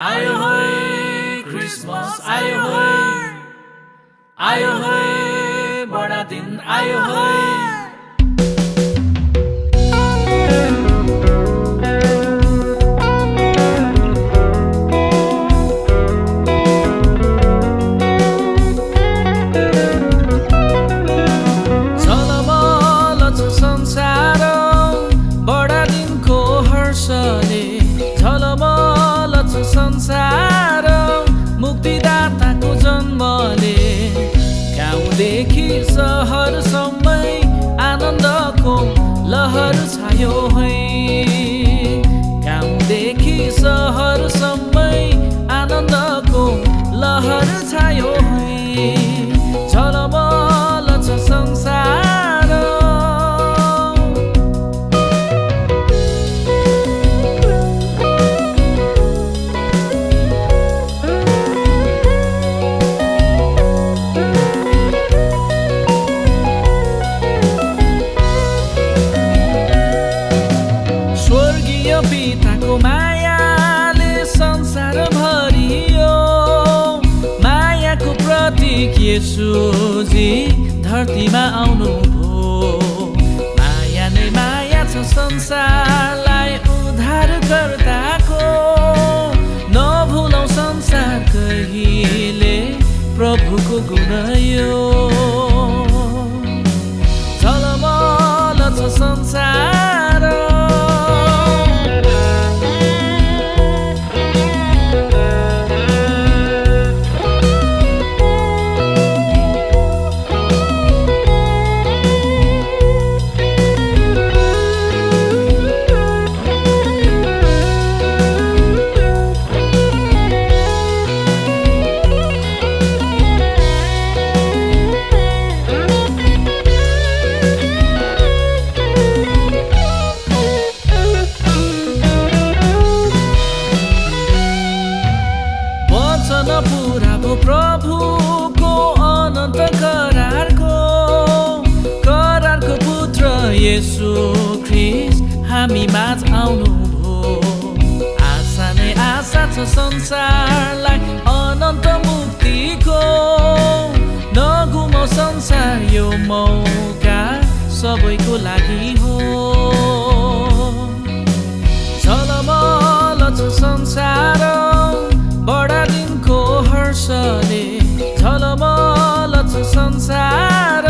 आयो है क्रिसमस आयो है बड़ा दिन आयो है। संसार मुक्तिदाताको जन्मले गाउँदेखि सहरसम्मै आनन्दको लहर छायो है। गाउँदेखि सहरसम्मै आनन्दको लहर छायो है। झलमल छ संसार पिताको मायाले संसार भरियो। मायाको प्रतीक येशूजी धरतीमा आउनुभयो। माया नै माया छ संसारलाई उद्धार गर्दाको। नभुलौ संसार कहिले प्रभुको गुण यो। झलमल छ संसार पुरा भो प्रभुको अनन्त करारको पुत्र येशू ख्रिस्ट हामी माझ आउनुभयो। आशा नै आशा छ संसारलाई अनन्त मुक्तिको। नगुमौ संसार यो मौका सबैको लागि हो। झलमल छ संसार बडा दिनको हर्षले। झलमल छ संसार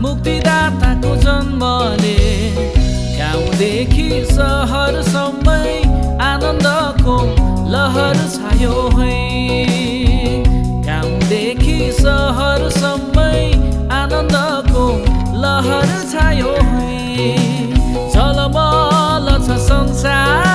मुक्तिदाताको जन्मले। गाउँदेखि सहरसम्मै आनन्दको लहर छायो है। गाउँदेखि सहरसम्मै आनन्दको लहर छायो है। झलमल छ संसार